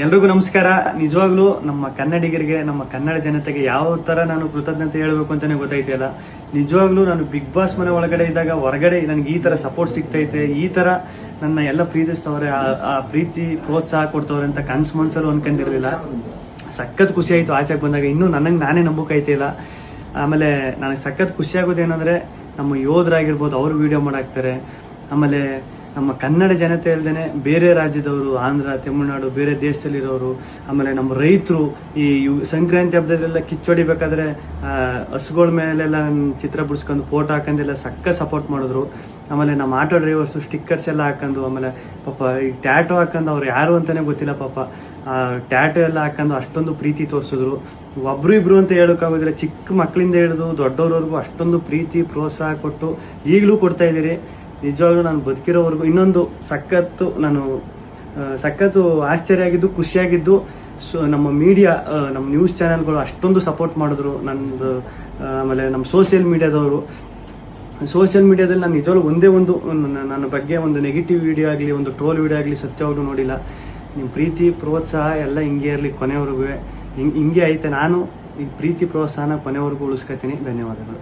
ಎಲ್ರಿಗೂ ನಮಸ್ಕಾರ. ನಿಜವಾಗ್ಲೂ ನಮ್ಮ ಕನ್ನಡಿಗರಿಗೆ, ನಮ್ಮ ಕನ್ನಡ ಜನತೆಗೆ ಯಾವ ಥರ ನಾನು ಕೃತಜ್ಞತೆ ಹೇಳಬೇಕು ಅಂತಲೇ ಗೊತ್ತಾಯ್ತಿಲ್ಲ. ನಿಜವಾಗ್ಲೂ ನಾನು ಬಿಗ್ ಬಾಸ್ ಮನೆ ಒಳಗಡೆ ಇದ್ದಾಗ ಹೊರಗಡೆ ನನಗೆ ಈ ಥರ ಸಪೋರ್ಟ್ ಸಿಗ್ತೈತೆ, ಈ ಥರ ನನ್ನ ಎಲ್ಲ ಪ್ರೀತಿಸ್ತವ್ರೆ, ಆ ಪ್ರೀತಿ ಪ್ರೋತ್ಸಾಹ ಕೊಡ್ತವ್ರೆ ಅಂತ ಕನ್ಸು ಮನ್ಸಲ್ಲೂ ಅನ್ಕೊಂಡಿರಲಿಲ್ಲ. ಸಖತ್ ಖುಷಿ ಆಯಿತು ಆಚೆಗೆ ಬಂದಾಗ. ಇನ್ನೂ ನನಗೆ ನಾನೇ ನಂಬೋಕಾಯ್ತಿಲ್ಲ. ಆಮೇಲೆ ನನಗೆ ಸಖತ್ ಖುಷಿ ಆಗೋದೇನೆಂದರೆ, ನಮ್ಮ ಯೋಧರಾಗಿರ್ಬೋದು ಅವರು ವೀಡಿಯೋ ಮಾಡಾಕ್ತಾರೆ. ಆಮೇಲೆ ನಮ್ಮ ಕನ್ನಡ ಜನತೆ ಅಲ್ಲದೆ ಬೇರೆ ರಾಜ್ಯದವರು, ಆಂಧ್ರ, ತಮಿಳುನಾಡು, ಬೇರೆ ದೇಶದಲ್ಲಿರೋರು, ಆಮೇಲೆ ನಮ್ಮ ರೈತರು ಈ ಸಂಕ್ರಾಂತಿ ಹಬ್ಬದಲ್ಲೆಲ್ಲ ಕಿಚ್ಚೊಡಿಬೇಕಾದ್ರೆ ಹಸುಗಳ ಮೇಲೆಲ್ಲ ಚಿತ್ರ ಬಿಡಿಸ್ಕೊಂಡು ಫೋಟೋ ಹಾಕೊಂಡೆಲ್ಲ ಸಕ್ಕ ಸಪೋರ್ಟ್ ಮಾಡಿದ್ರು. ಆಮೇಲೆ ನಮ್ಮ ಆಟೋ ಡ್ರೈವರ್ಸು ಸ್ಟಿಕ್ಕರ್ಸ್ ಎಲ್ಲ ಹಾಕೊಂಡು, ಆಮೇಲೆ ಪಾಪ ಈ ಟ್ಯಾಟೋ ಹಾಕೊಂಡು ಅವ್ರು ಯಾರು ಅಂತಲೇ ಗೊತ್ತಿಲ್ಲ ಪಾಪ, ಟ್ಯಾಟೋ ಎಲ್ಲ ಹಾಕೊಂಡು ಅಷ್ಟೊಂದು ಪ್ರೀತಿ ತೋರಿಸಿದ್ರು. ಒಬ್ರು ಇಬ್ರು ಅಂತ ಹೇಳೋಕ್ಕಾಗೋದಿಲ್ಲ, ಚಿಕ್ಕ ಮಕ್ಕಳಿಂದ ಹಿಡಿದು ದೊಡ್ಡವ್ರವರೆಗೂ ಅಷ್ಟೊಂದು ಪ್ರೀತಿ ಪ್ರೋತ್ಸಾಹ ಕೊಟ್ಟು ಈಗಲೂ ಕೊಡ್ತಾ ಇದ್ದೀರಿ. ನಿಜವಾಗ್ಲೂ ನಾನು ಬದುಕಿರೋವರೆಗೂ ಇನ್ನೊಂದು ಸಖತ್ತು ಆಶ್ಚರ್ಯ ಆಗಿದ್ದು, ಖುಷಿಯಾಗಿದ್ದು. ನಮ್ಮ ಮೀಡಿಯಾ, ನಮ್ಮ ನ್ಯೂಸ್ ಚಾನೆಲ್ಗಳು ಅಷ್ಟೊಂದು ಸಪೋರ್ಟ್ ಮಾಡಿದ್ರು ನಂದು. ಆಮೇಲೆ ನಮ್ಮ ಸೋಷಿಯಲ್ ಮೀಡಿಯಾದಲ್ಲಿ ನಾನು ನಿಜವಾಗ್ಲೂ ಒಂದೇ ಒಂದು ನನ್ನ ಬಗ್ಗೆ ಒಂದು ನೆಗೆಟಿವ್ ವಿಡಿಯೋ ಆಗಲಿ, ಒಂದು ಟ್ರೋಲ್ ವಿಡಿಯೋ ಆಗಲಿ ಸತ್ಯವಾಗ್ಲೂ ನೋಡಿಲ್ಲ. ನಿಮ್ಮ ಪ್ರೀತಿ ಪ್ರೋತ್ಸಾಹ ಎಲ್ಲ ಹಿಂಗೆ ಇರಲಿ ಕೊನೆವರೆಗೂ. ಹಿಂಗೆ ಐತೆ. ನಾನು ಈ ಪ್ರೀತಿ ಪ್ರೋತ್ಸಾಹನ ಕೊನೆವರೆಗೂ ಉಳಿಸ್ಕೊತೀನಿ. ಧನ್ಯವಾದಗಳು.